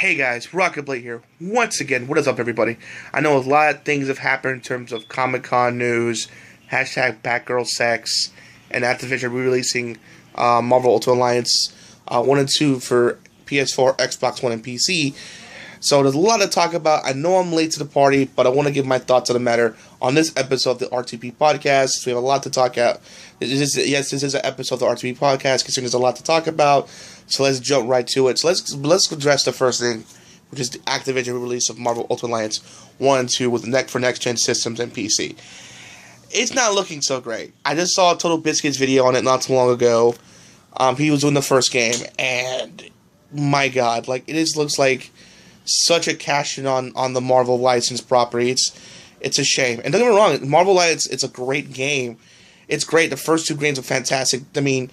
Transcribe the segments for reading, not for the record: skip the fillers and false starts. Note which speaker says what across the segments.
Speaker 1: Hey guys, RockingTheBlade here. Once again, what is up everybody? I know a lot of things have happened in terms of Comic-Con news, hashtag Batgirl Sex, and Activision re-releasing Marvel Ultimate Alliance 1 and 2 for PS4, Xbox One, and PC. So there's a lot to talk about. I know I'm late to the party, but I want to give my thoughts on the matter on this episode of the RTB Podcast. We have a lot to talk about. This is an episode of the RTB Podcast, considering there's a lot to talk about. So let's jump right to it. So let's address the first thing, which is the Activision release of Marvel Ultimate Alliance 1 and 2 with for next-gen systems and PC. It's not looking so great. I just saw a Total Biscuits video on it not too long ago. He was doing the first game, and my God, like it just looks like such a cash-in on the Marvel licensed property. It's a shame. And don't get me wrong, Marvel Alliance, it's a great game. It's great. The first two games are fantastic. I mean,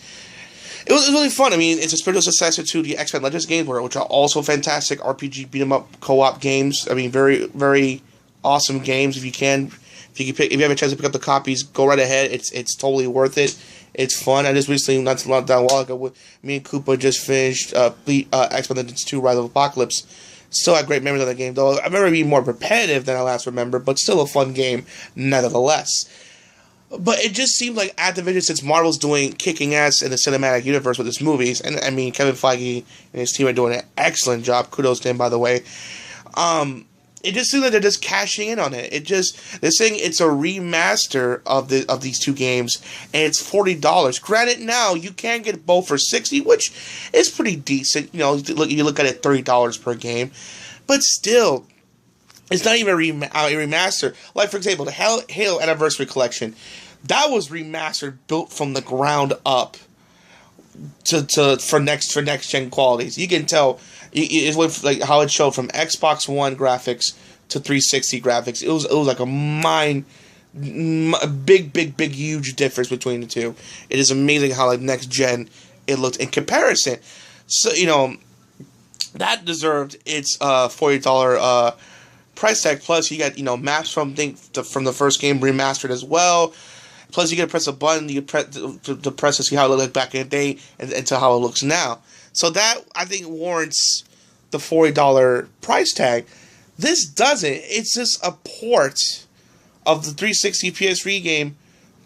Speaker 1: it was really fun. I mean, it's a spiritual successor to the X-Men Legends games, which are also fantastic RPG beat-em-up co-op games. I mean, very, very awesome games. If you have a chance to pick up the copies, go right ahead. It's totally worth it. It's fun. I just recently, not too long down a while ago, me and Koopa just finished X-Men Legends 2 Rise of Apocalypse. Still had great memories of the game, though I remember it being more repetitive than I last remember, but still a fun game nevertheless. But it just seems like Activision, since Marvel's kicking ass in the cinematic universe with its movies, and I mean Kevin Feige and his team are doing an excellent job. Kudos to him, by the way. It just seems like they're just cashing in on it. They're saying it's a remaster of these two games, and it's $40. Granted, now you can get both for $60, which is pretty decent. You know, you look at it, $30 per game, but still, it's not even a remaster. Like, for example, the Halo Anniversary Collection, that was remastered, built from the ground up for next gen qualities. You can tell it went like how it showed from Xbox One graphics to 360 graphics. It was like a big huge difference between the two. It is amazing how like next gen it looked in comparison. So that deserved its $40 price tag. Plus you got maps from the first game remastered as well. Plus you get to press a button, you get to press to see how it looked like back in the day and to how it looks now. So that I think warrants the $40 price tag. This doesn't. It's just a port of the 360 PS3 game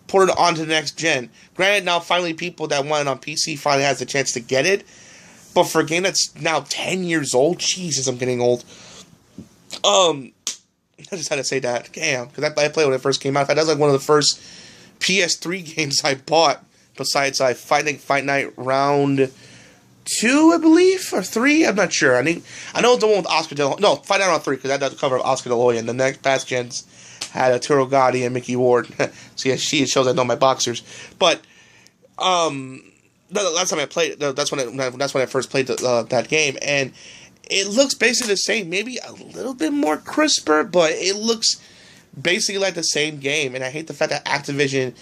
Speaker 1: ported onto the next gen. Granted, now finally people that want it on PC finally has the chance to get it. But for a game that's now 10 years old, Jesus, I'm getting old. I just had to say that. Damn, because I played when it first came out. That was like one of the first PS3 games I bought. Besides, Fight Night Round 2, I believe, or 3. I'm not sure. I know the one with Oscar De La Hoya. No, Fight Night Round 3, because that does the cover of Oscar De La Hoya. And the next past gens had Arturo Gotti and Mickey Ward. So yeah, it shows I know my boxers. But last time I played, that's when I first played that game, and it looks basically the same. Maybe a little bit more crisper, but it looks basically like the same game. And I hate the fact that Activision,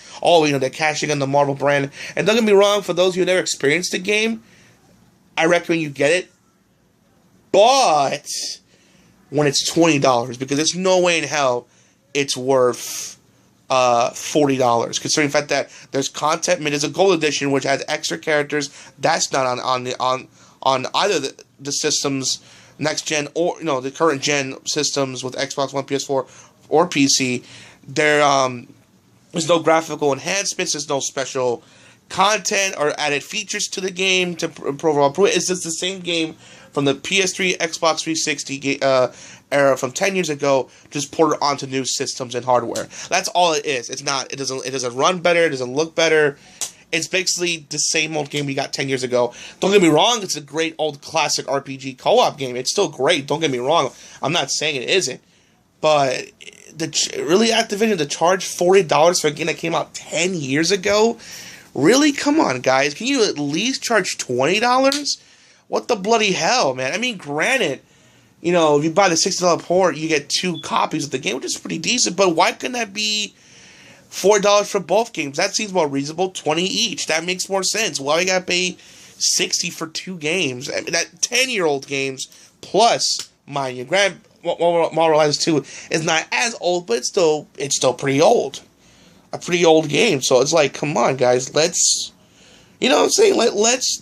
Speaker 1: they're cashing on the Marvel brand. And don't get me wrong, for those of you who never experienced the game, I recommend you get it. But when it's $20, because there's no way in hell it's worth $40. Considering the fact that there's content. I mean, there's a gold edition which has extra characters. That's not on either the systems, next gen or the current gen systems with Xbox One, PS4, or PC. There's no graphical enhancements. There's no special content or added features to the game to improve. It's just the same game from the PS3, Xbox 360 era from 10 years ago, just ported onto new systems and hardware. That's all it is. It's not. It doesn't run better. It doesn't look better. It's basically the same old game we got 10 years ago. Don't get me wrong, it's a great old classic RPG co-op game. It's still great, don't get me wrong. I'm not saying it isn't. But really Activision to charge $40 for a game that came out 10 years ago? Really? Come on, guys. Can you at least charge $20? What the bloody hell, man? I mean, granted, if you buy the $60 port, you get 2 copies of the game, which is pretty decent. But why couldn't that be $4 for both games? That seems more reasonable. $20 each. That makes more sense. Why we gotta pay $60 for 2 games? I mean, that 10-year-old games plus, mind you, Marvel Alliance 2 is not as old, but it's still pretty old. A pretty old game. So it's like, come on, guys, let's, what I'm saying, let's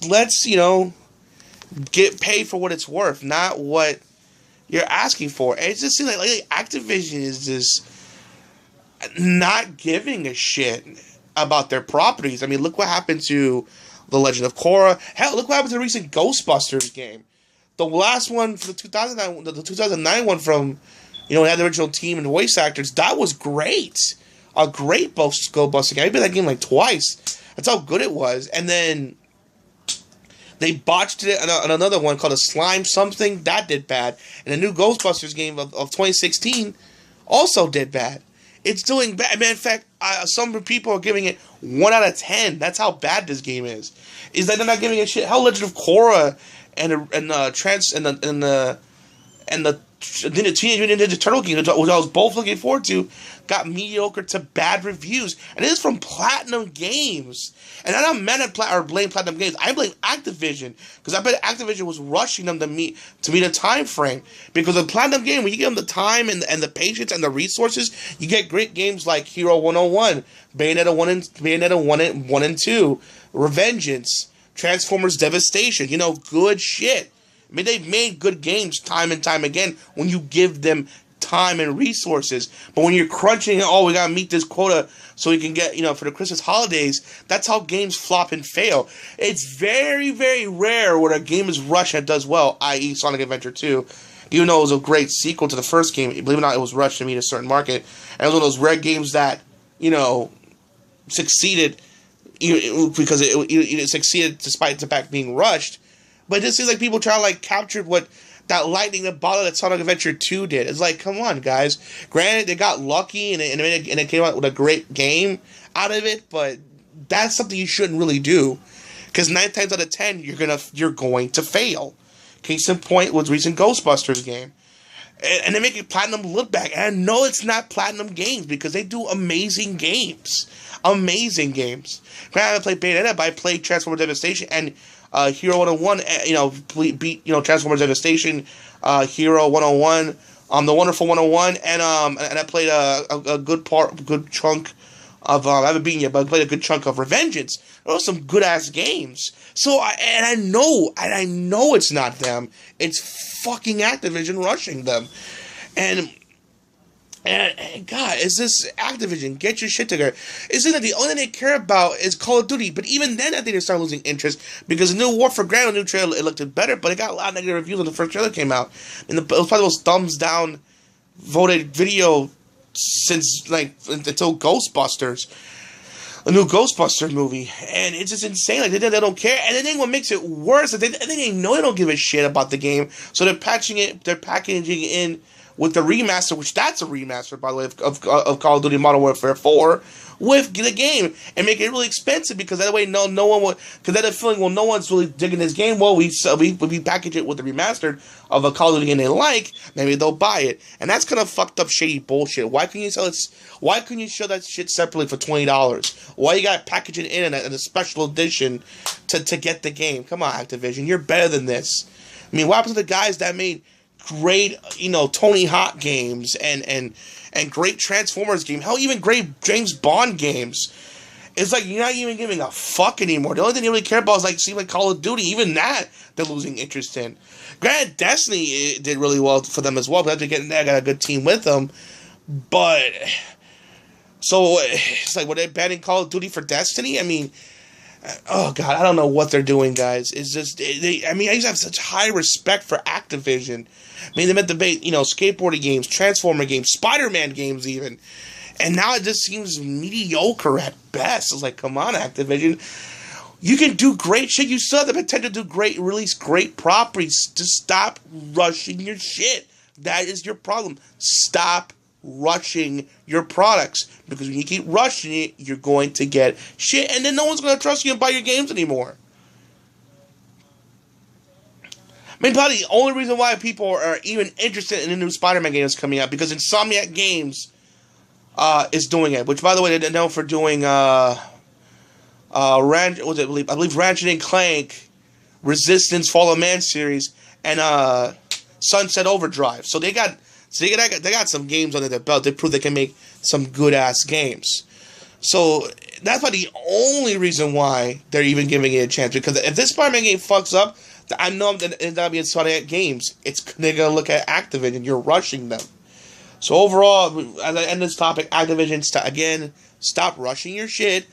Speaker 1: get paid for what it's worth, not what you're asking for. And it just seems like Activision is just not giving a shit about their properties. I mean, look what happened to The Legend of Korra. Hell, look what happened to the recent Ghostbusters game. The last one for the 2009 one from, it had the original team and voice actors. That was great. A great Ghostbusters game. I played that game like twice. That's how good it was. And then they botched it on another one called a Slime something. That did bad. And the new Ghostbusters game of 2016 also did bad. It's doing bad. Man, in fact, some people are giving it 1 out of 10. That's how bad this game is. Is that they're not giving a shit? How Legend of Korra and the Teenage Mutant Ninja Turtle game, which I was both looking forward to, got mediocre to bad reviews. And this is from Platinum Games. And I don't blame Platinum Games. I blame Activision. Because I bet Activision was rushing them to meet a time frame. Because a Platinum game, when you give them the time and the patience and the resources, you get great games like Hero 101, Bayonetta 1 and 2, Revengeance, Transformers Devastation. Good shit. I mean, they've made good games time and time again when you give them time and resources. But when you're crunching, we got to meet this quota so we can get, for the Christmas holidays, that's how games flop and fail. It's very, very rare when a game is rushed and does well, i.e. Sonic Adventure 2. Even though it was a great sequel to the first game, believe it or not, it was rushed to meet a certain market. And it was one of those rare games that, succeeded because it succeeded despite the fact being rushed. But it just seems like people try to capture what that lightning in the bottle that Sonic Adventure 2 did. It's like, come on, guys. Granted, they got lucky and it came out with a great game out of it, but that's something you shouldn't really do. Because 9 times out of 10, you're going to fail. Case in point was recent Ghostbusters game. And they make Platinum look back. And I know it's not Platinum Games because they do amazing games. Amazing games. Granted, I haven't played Bayonetta, but I played Transformers Devastation and Hero 101, beat Transformers Devastation, Hero 101, the Wonderful 101, and I played a good chunk of I haven't beaten yet, but I played a good chunk of Revengeance. Those are some good ass games. So I know it's not them. It's fucking Activision rushing them, and God, is this Activision? Get your shit together. Isn't that the only thing they care about is Call of Duty? But even then, I think they start losing interest because the new War for Ground, the new trailer, it looked better, but it got a lot of negative reviews when the first trailer came out. And it was probably the most thumbs down voted video since until Ghostbusters, a new Ghostbusters movie, and it's just insane. They don't care, and the thing what makes it worse, I think they know they don't give a shit about the game, so they're packaging it in with the remaster, which that's a remaster, by the way, of Call of Duty Modern Warfare 4, with the game, and make it really expensive, because that way no one would, because that feeling, no one's really digging this game, we package it with the remastered of a Call of Duty game they like, maybe they'll buy it, and that's kind of fucked up, shady bullshit. Why couldn't you show that shit separately for $20? Why you gotta package it in a special edition to get the game? Come on, Activision, you're better than this. I mean, what happens to the guys that made great, Tony Hawk games and great Transformers games, hell, even great James Bond games? It's like you're not even giving a fuck anymore. The only thing they really care about is seems like Call of Duty. Even that they're losing interest in. Granted, Destiny did really well for them as well, but they got a good team with them. But so it's like, were they banning Call of Duty for Destiny? I mean, oh God, I don't know what they're doing, guys. It's just I used to have such high respect for Activision. I mean, they meant debate, skateboarding games, Transformer games, Spider-Man games even. And now it just seems mediocre at best. It's like, come on, Activision. You can do great shit. You still have the potential to release great properties. Just stop rushing your shit. That is your problem. Stop rushing your products. Because when you keep rushing it, you're going to get shit. And then no one's going to trust you and buy your games anymore. I mean, probably the only reason why people are even interested in the new Spider-Man games coming out, because Insomniac Games is doing it. Which, by the way, they're known for doing I believe Ratchet and Clank, Resistance, Fall of Man series, and Sunset Overdrive. So they got some games under their belt. They prove they can make some good ass games. So that's probably the only reason why they're even giving it a chance. Because if this Spider-Man game fucks up, I know that it's gonna be Insomniac Games. They're gonna look at Activision. You're rushing them. So overall, as I end this topic, Activision, stop rushing your shit.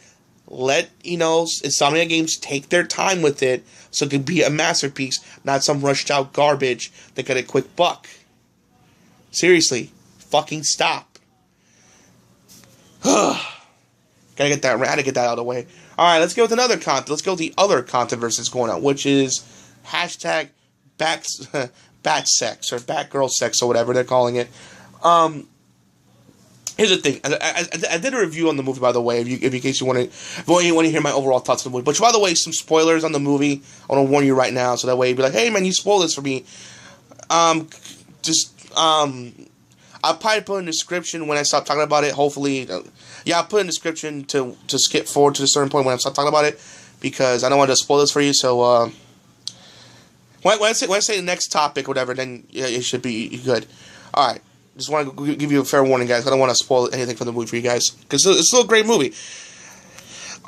Speaker 1: Let, Insomniac Games take their time with it so it can be a masterpiece, not some rushed out garbage that got a quick buck. Seriously, fucking stop. I had to get that out of the way. Alright, let's go with another content. Let's go with the other controversy that's going on, which is hashtag Batsex or Batgirl sex or whatever they're calling it. Here's the thing. I did a review on the movie, by the way, if in case you want to hear my overall thoughts on the movie. But by the way, some spoilers on the movie. I want to warn you right now, so that way you'd be like, hey man, you spoiled this for me. I'll probably put in the description when I stop talking about it. Hopefully, I'll put in the description to skip forward to a certain point when I stop talking about it, because I don't want to spoil this for you. So when I say the next topic, or whatever, then it should be good. All right. Just want to give you a fair warning, guys. I don't want to spoil anything from the movie for you guys, because it's still a great movie.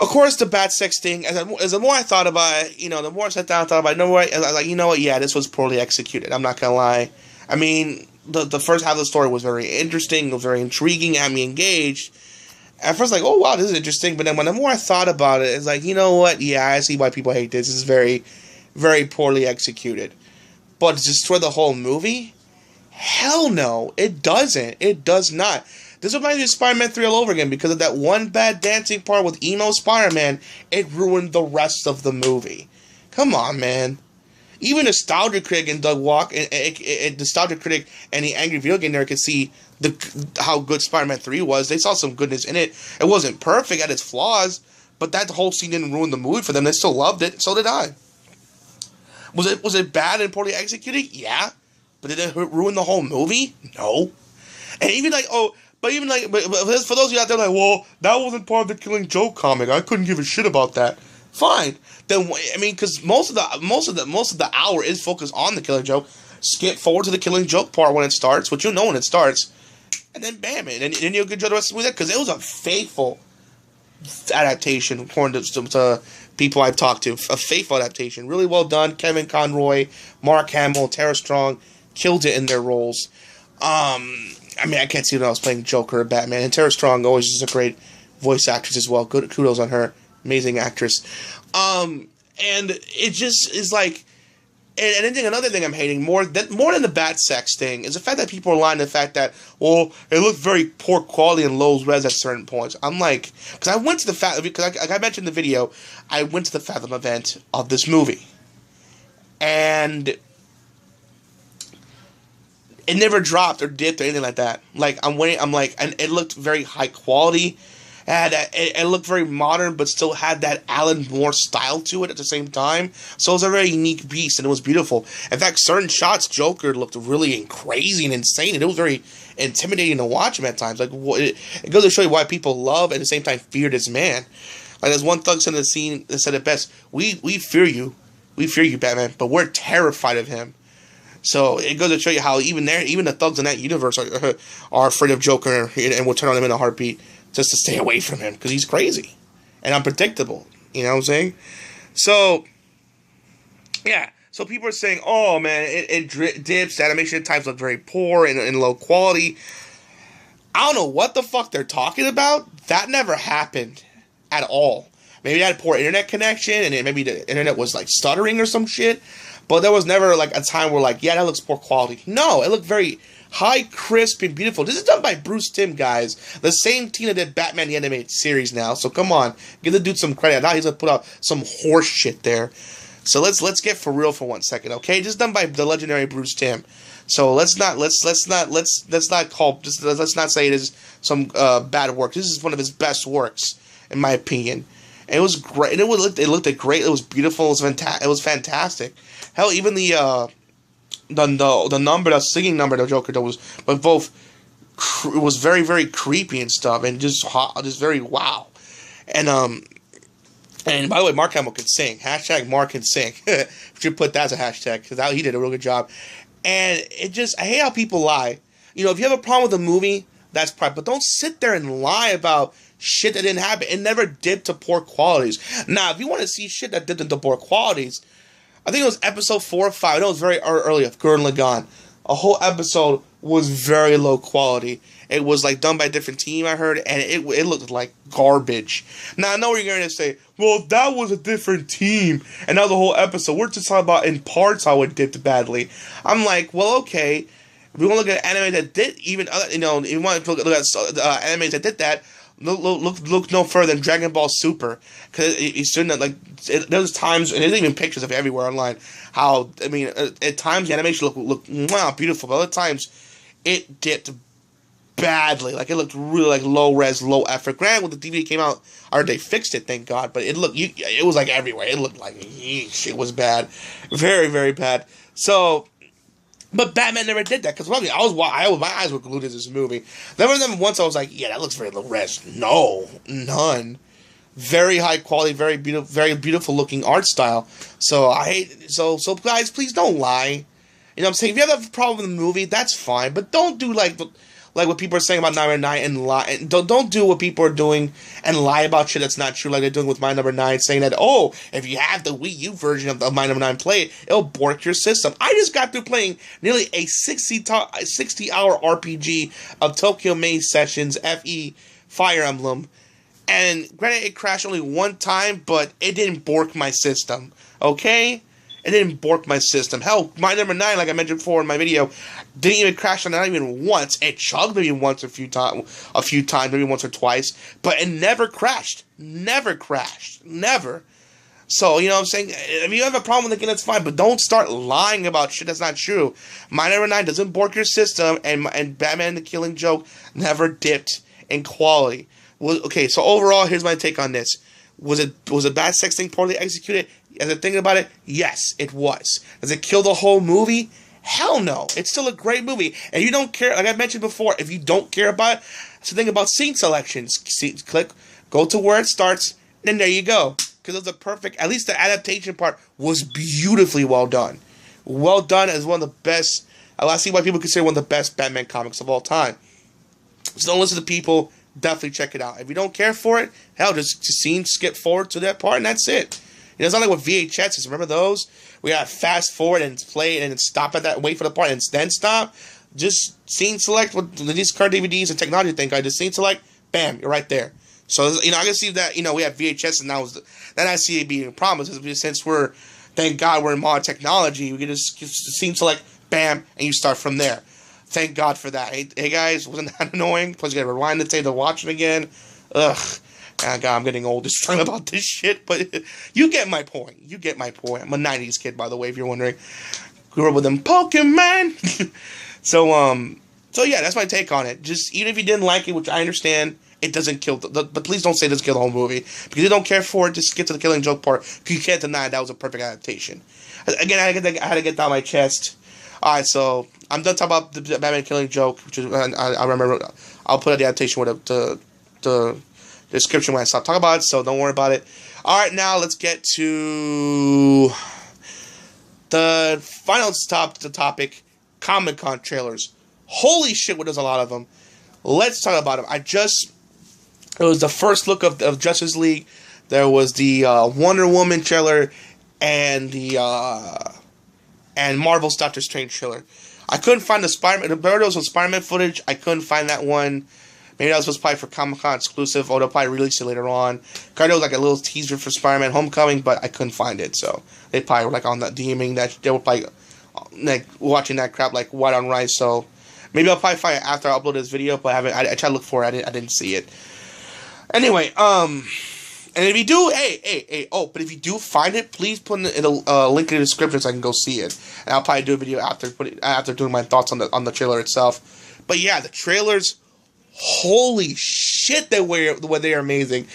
Speaker 1: Of course, the Batsex thing, as the more I thought about it, the more I sat down and thought about it, I was like, you know what, yeah, this was poorly executed. I'm not going to lie. I mean, the first half of the story was very interesting. It was very intriguing, had me engaged. At first, like, oh, wow, this is interesting. But then the more I thought about it, it's like, you know what, yeah, I see why people hate this. This is very, very poorly executed. But to destroy the whole movie? Hell no, it doesn't. It does not. This reminds me of Spider-Man 3 all over again, because of that one bad dancing part with emo Spider-Man. It ruined the rest of the movie. Come on, man. Even Nostalgia Critic and Doug Walk, and Nostalgia Critic and the Angry Video Game Nerd could see how good Spider-Man 3 was. They saw some goodness in it. It wasn't perfect at its flaws, but that whole scene didn't ruin the movie for them. They still loved it. So did I. Was it bad and poorly executed? Yeah. But did it ruin the whole movie? No. And even like, but for those of you out there like, well, that wasn't part of the Killing Joke comic. I couldn't give a shit about that. Fine. Then I mean, because most of the hour is focused on the Killing Joke. Skip forward to the Killing Joke part when it starts, which you'll know when it starts, and then bam, and then you'll enjoy the rest of the movie because it was a faithful adaptation according to people I've talked to. A faithful adaptation, really well done. Kevin Conroy, Mark Hamill, Tara Strong killed it in their roles. I mean, I can't see when I was playing Joker or Batman. And Tara Strong always is a great voice actress as well. Good kudos on her. Amazing actress. And it just is like... And another thing I'm hating more than the Batsex thing is the fact that people are lying to the fact that, well, it looked very poor quality and low res at certain points. I'm like... Because I went to the... Because like I mentioned in the video, I went to the Fathom event of this movie. And... it never dropped or dipped or anything like that. Like, and it looked very high quality. It looked very modern, but still had that Alan Moore style to it at the same time. So it was a very unique beast, and it was beautiful. In fact, certain shots, Joker looked really crazy and insane, and it was very intimidating to watch him at times. Like, it goes to show you why people love and at the same time fear this man. Like, there's one thug in the scene that said it best: "We fear you, Batman, but we're terrified of him." So it goes to show you how even the thugs in that universe are afraid of Joker and will turn on him in a heartbeat just to stay away from him because he's crazy and unpredictable. You know what I'm saying? So, yeah. So people are saying, oh man, it dips. The animation at times look very poor and low quality. I don't know what the fuck they're talking about. That never happened at all. Maybe they had a poor internet connection and maybe the internet was like stuttering or some shit. But there was never, like, a time where, like, yeah, that looks poor quality. No, it looked very high, crisp, and beautiful. This is done by Bruce Timm, guys. The same team that did Batman the Animated Series now. So, come on. Give the dude some credit. Now he's going to put out some horse shit there. So, let's get for real for 1 second, okay? This is done by the legendary Bruce Timm. So, let's not say it is some bad work. This is one of his best works, in my opinion. And it was great. And it looked great. It was beautiful. It was fantastic. Hell, even the number, the singing number, the Joker was, but both, it was very, very creepy and stuff, and just very wow. And by the way, Mark Hamill can sing. Hashtag Mark can sing. We should put that as a hashtag because he did a real good job. And I hate how people lie. You know, if you have a problem with a movie, that's private, but don't sit there and lie about shit that didn't happen. It never dipped to poor qualities. Now, if you want to see shit that dipped into poor qualities, I think it was episode 4 or 5. I know it was very early of Gurren Lagann. A whole episode was very low quality. It was like done by a different team, I heard, and it looked like garbage. Now I know what you're going to say. Well, that was a different team, and now the whole episode we're just talking about in parts how it did badly. I'm like, well, okay. If we want to look at anime that did even other, you know, if you want to look at animes that did that. Look no further than Dragon Ball Super, because you shouldn't like. There's times, and there's even pictures of it everywhere online. How I mean, at times the animation looked wow beautiful, but other times it dipped badly. Like it looked really like low res, low effort. Granted, when the DVD came out, or they fixed it, thank God. But it looked, it was like everywhere. It looked like yeesh, it was bad, very very bad. So. But Batman never did that, because my eyes were glued to this movie. Then once I was like, yeah, that looks very low res. No, none. Very high quality, very beautiful looking art style. So so guys, please don't lie. You know what I'm saying? If you have a problem with the movie, that's fine, but don't do like what people are saying about 9 and lie. And don't do what people are doing and lie about shit that's not true, like they're doing with My Number 9, saying that, oh, if you have the Wii U version of My Number 9 play, it'll bork your system. I just got through playing nearly a 60-hour RPG of Tokyo Maze Sessions FE Fire Emblem, and granted, it crashed only one time, but it didn't bork my system. Okay? It didn't bork my system. Hell, My Number 9, like I mentioned before in my video, didn't even crash on it, not even once. It chugged maybe once a few times, maybe once or twice, but it never crashed. Never crashed. Never. So, you know what I'm saying? If you have a problem with it, that's fine, but don't start lying about shit that's not true. My Number 9 doesn't bork your system, and Batman the Killing Joke never dipped in quality. Well, okay, so overall, here's my take on this. Was a Batsex thing poorly executed? As I'm thinking about it, yes, it was. Does it kill the whole movie? Hell no. It's still a great movie. And you don't care, like I mentioned before, if you don't care about it, it's the thing about scene selections. Go to where it starts, and then there you go. Because it was a perfect, at least the adaptation part was beautifully well done. Well done as one of the best, I see why people consider one of the best Batman comics of all time. So don't listen to people, definitely check it out. If you don't care for it, hell, just skip forward to that part, and that's it. You know, it's not like with VHSs. Remember those? We got fast forward and play it and then stop at that, wait for the part and then stop. Just scene select with these current DVDs and technology thing. I just scene select, bam, you're right there. So, you know, I can see that, you know, we have VHS and now then I see it being a problem. Since thank God we're in modern technology, we can just scene select, bam, and you start from there. Thank God for that. Hey guys, wasn't that annoying? Plus you gotta rewind the tape to watch it again. Ugh. God, I'm getting old just talking about this shit, but you get my point. You get my point. I'm a 90s kid, by the way, if you're wondering. Grew up with them Pokemon. So yeah, that's my take on it. Just, even if you didn't like it, which I understand, it doesn't kill, but please don't say it doesn't kill the whole movie. Because you don't care for it, just get to the Killing Joke part, because you can't deny that was a perfect adaptation. Again, I had to get down my chest. Alright, so, I'm done talking about the Batman Killing Joke, which is, I remember, I'll put the adaptation with the description when I stop talking about it, so don't worry about it. Alright, now let's get to the final topic, Comic-Con trailers. Holy shit, there's a lot of them. Let's talk about them. It was the first look of Justice League. There was the Wonder Woman trailer and the and Marvel's Doctor Strange trailer. I couldn't find the Spider-Man. There was some Spider-Man footage. I couldn't find that one. Maybe that was probably for Comic-Con exclusive, or they'll probably release it later on. There was like a little teaser for Spider-Man Homecoming, but I couldn't find it, so they probably were like on that DMing that they were probably like watching that crap like white on rice. So maybe I'll probably find it after I upload this video, but I tried to look for it. I didn't see it. Anyway, and if you do, but if you do find it, please put in a link in the description so I can go see it. And I'll probably do a video after doing my thoughts on the trailer itself. But yeah, the trailers. Holy shit, they are amazing.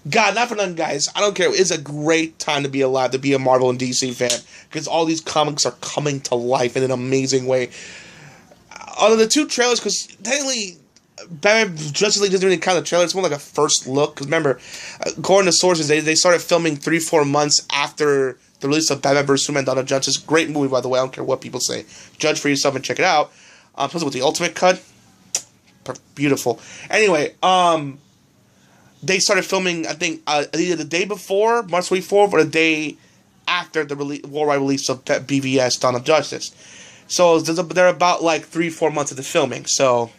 Speaker 1: God, not for nothing, guys. I don't care. It's a great time to be alive, to be a Marvel and DC fan, because all these comics are coming to life in an amazing way. Out of the two trailers, because technically, Batman Justice League doesn't really count the trailer. It's more like a first look. Because remember, according to sources, they started filming 3-4 months after the release of Batman vs. Superman: Dawn of Justice. Great movie, by the way. I don't care what people say. Judge for yourself and check it out. Plus with the Ultimate Cut. Beautiful. Anyway, they started filming, I think, either the day before, March 24th, or the day after the worldwide release of BVS Dawn of Justice. So they're about like 3-4 months into filming. So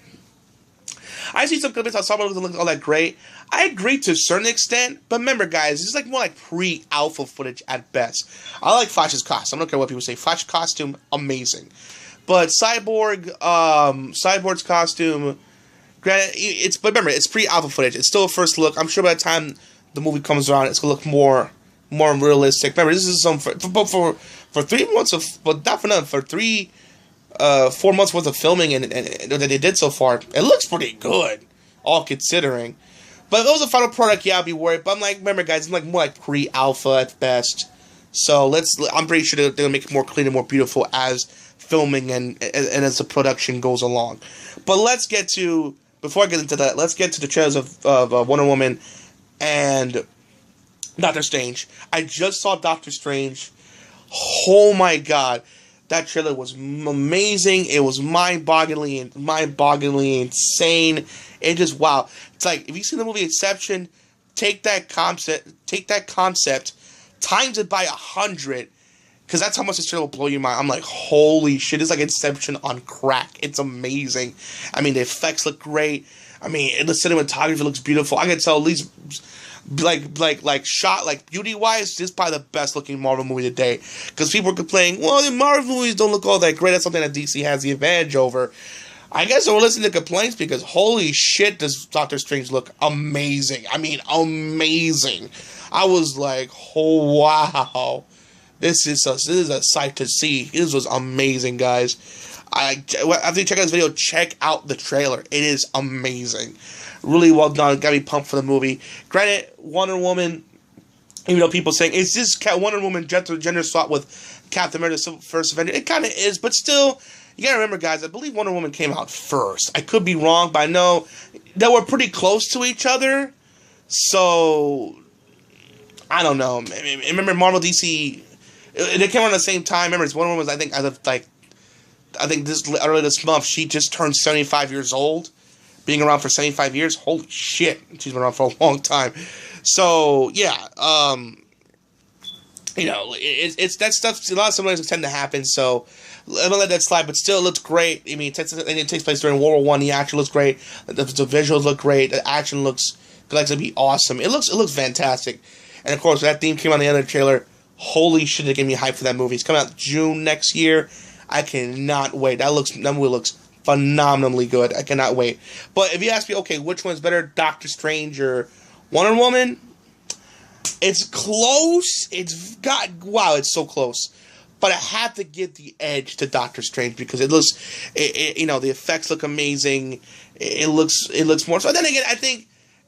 Speaker 1: I see some clips on some of them doesn't look all that great. I agree to a certain extent, but remember, guys, this is like more like pre-alpha footage at best. I like Flash's costume. I don't care what people say. Flash's costume, amazing. But Cyborg's costume, granted, but remember, it's pre-alpha footage. It's still a first look. I'm sure by the time the movie comes around, it's gonna look more realistic. Remember, this is for 3 months of, but not for nothing, for 4 months worth of filming and that they did so far. It looks pretty good, all considering. But if it was a final product, yeah, I'd be worried. But I'm like, remember, guys, it's like more like pre-alpha at best. So I'm pretty sure they're gonna make it more clean and more beautiful as filming and as the production goes along. But before I get into that, let's get to the trailers of Wonder Woman and Doctor Strange. I just saw Doctor Strange. Oh my god. That trailer was amazing. It was mind-bogglingly insane. It just, wow. It's like, if you see the movie Inception, take that concept, times it by 100, because that's how much this trailer will blow your mind. I'm like, holy shit, it's like Inception on crack. It's amazing. I mean, the effects look great. I mean, the cinematography looks beautiful. I can tell at least, like shot, like beauty-wise, this is probably the best-looking Marvel movie today. Because people are complaining, well, the Marvel movies don't look all that great. That's something that DC has the advantage over. I guess we'll listen to complaints because holy shit, does Doctor Strange look amazing. I mean, amazing. I was like, oh, wow. This is a sight to see. This was amazing, guys. After you check out this video, check out the trailer. It is amazing. Really well done. Got me pumped for the movie. Granted, Wonder Woman, even though people saying, is this Wonder Woman gender swap with Captain America's first Avenger? It kind of is, but still, you gotta remember, guys, I believe Wonder Woman came out first. I could be wrong, but I know they were pretty close to each other. So, I don't know. Remember, Marvel DC, they came out at the same time. Remember, Wonder Woman was, I think earlier this month, she just turned 75 years old. Being around for 75 years, holy shit, she's been around for a long time. So yeah, it's that stuff. A lot of similarities tend to happen. So I'm gonna let that slide, but still, it looks great. I mean, it takes place during World War I. The action looks great. The visuals look great. The action looks like to be awesome. It looks fantastic. And of course, that theme came on the end of the trailer. Holy shit, it gave me hype for that movie. It's coming out June next year. I cannot wait. That movie looks phenomenally good. I cannot wait. But if you ask me, okay, which one's better, Doctor Strange or Wonder Woman? It's close. It's so close. But I have to give the edge to Doctor Strange because it looks, the effects look amazing. It looks more. So then again, I think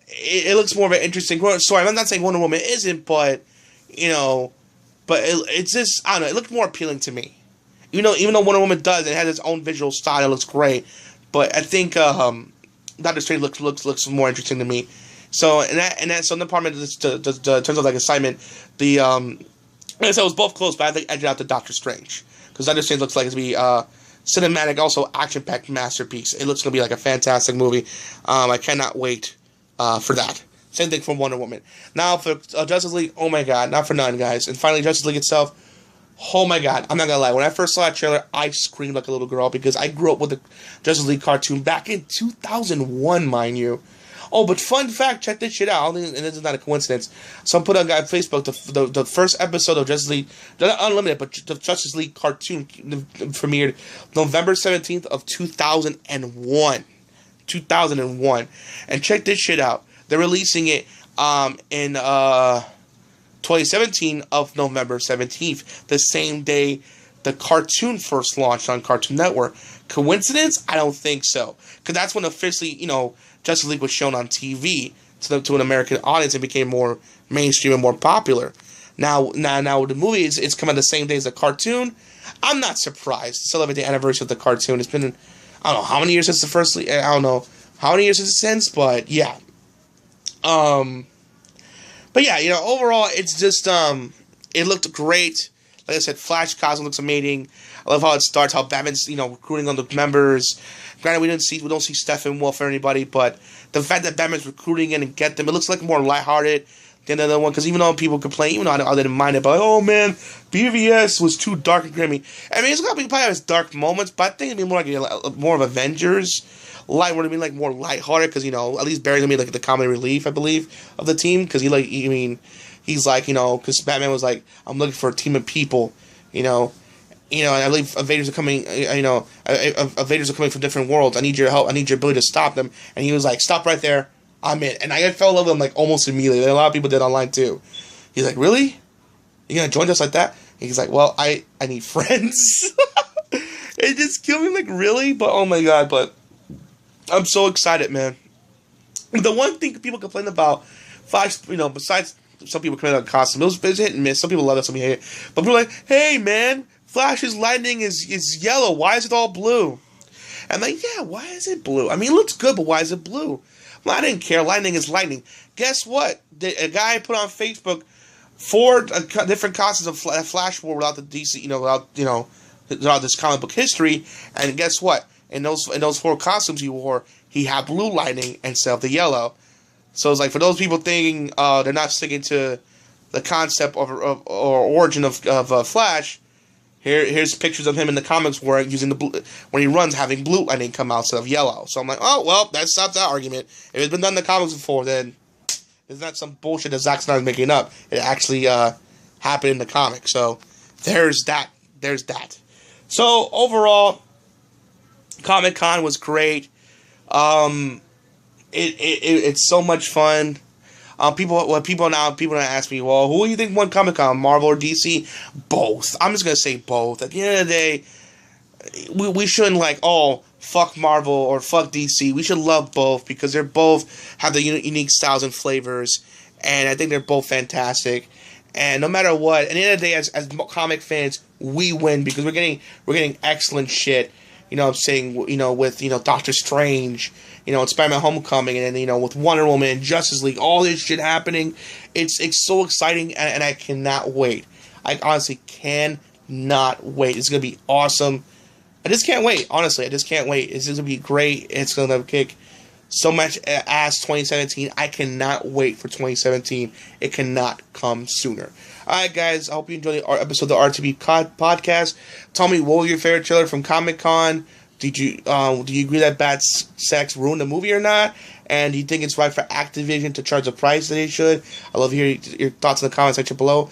Speaker 1: it looks more of an interesting story. I'm not saying Wonder Woman isn't, but it's just, I don't know. It looked more appealing to me. Even though Wonder Woman does, it has its own visual style. It looks great, but I think Doctor Strange looks more interesting to me. So in that department, in terms of like excitement, like I said, it was both close, but I think edged out to Doctor Strange because Doctor Strange looks like it's gonna be cinematic, also action-packed masterpiece. It looks gonna be like a fantastic movie. I cannot wait for that. Same thing for Wonder Woman. Now for Justice League, oh my god, not for none, guys. And finally, Justice League itself. Oh my god, I'm not gonna lie. When I first saw that trailer, I screamed like a little girl because I grew up with the Justice League cartoon back in 2001, mind you. Oh, but fun fact, check this shit out. And this is not a coincidence. So I put on Facebook the first episode of Justice League, not Unlimited, but the Justice League cartoon premiered November 17th of 2001. 2001. And check this shit out. They're releasing it in 2017 of November 17th, the same day the cartoon first launched on Cartoon Network. Coincidence? I don't think so. Because that's when officially, Justice League was shown on TV to an American audience and became more mainstream and more popular. Now the movie it's coming the same day as the cartoon. I'm not surprised. To celebrate the anniversary of the cartoon. It's been, I don't know how many years since the first. I don't know how many years since, but yeah. But yeah, overall, it's just, it looked great. Like I said, Flash costume looks amazing. I love how it starts, how Batman's, recruiting on the members. Granted, we don't see Steppenwolf or anybody, but the fact that Batman's recruiting in and get them, it looks like more lighthearted. than the other one, because even though people complain, even though I didn't mind it, but like, oh man, BVS was too dark and grimy. I mean, it's got to be probably has dark moments, but I think it'd be more like more of Avengers. Light would have been like more lighthearted, because, you know, at least Barry's gonna be like the comic relief, I believe, of the team, because he's like, you know, because Batman was like, I'm looking for a team of people, you know, and I believe invaders are coming, invaders are coming from different worlds. I need your help. I need your ability to stop them. And he was like, stop right there. I'm in. And I fell in love with him like almost immediately. A lot of people did online too. He's like, really? You gonna join us like that? And he's like, well, I need friends. It just killed me, like, really? But oh my god, but I'm so excited, man. The one thing people complain about, Flash, you know, besides some people complain about costume, it was hit and miss. Some people love it, some people hate it. But people are like, hey man, Flash's lightning is yellow. Why is it all blue? And I'm like, yeah, why is it blue? I mean, it looks good, but why is it blue? Well, I didn't care. Lightning is lightning. Guess what? A guy put on Facebook 4 different costumes of Flash wore without the DC, without this comic book history. And guess what? In those 4 costumes he wore, he had blue lightning instead of the yellow. So it's like, for those people thinking they're not sticking to the concept or origin of Flash, here's pictures of him in the comics where using the blue, when he runs, having blue lightning come out instead of yellow. So I'm like, oh well, that stops that argument. If it's been done in the comics before, then it's not some bullshit that Zack Snyder's making up. It actually happened in the comics. So there's that. So overall, Comic-Con was great. It's so much fun. People now ask me, well, who do you think won Comic-Con, Marvel or DC? Both. I'm just gonna say both. At the end of the day, we shouldn't like, oh, fuck Marvel or fuck DC. We should love both, because they're both have the unique styles and flavors, and I think they're both fantastic. And no matter what, at the end of the day, as comic fans, we win, because we're getting excellent shit. You know what I'm saying? You know, with, you know, Doctor Strange, you know, and Spider-Man Homecoming, and then, you know, with Wonder Woman and Justice League, all this shit happening. It's so exciting, and I cannot wait. I honestly cannot wait. It's going to be awesome. I just can't wait. Honestly, I just can't wait. It's going to be great. It's going to kick so much ass 2017. I cannot wait for 2017. It cannot come sooner. Alright guys, I hope you enjoyed the episode of the RTB Podcast. Tell me, what was your favorite trailer from Comic-Con? Do you agree that Batsex ruined the movie or not? And do you think it's right for Activision to charge the price that they should? I love to hear your thoughts in the comment section below.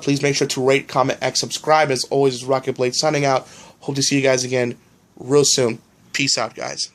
Speaker 1: Please make sure to rate, comment, and subscribe. As always, RockingTheBlade signing out. Hope to see you guys again real soon. Peace out, guys.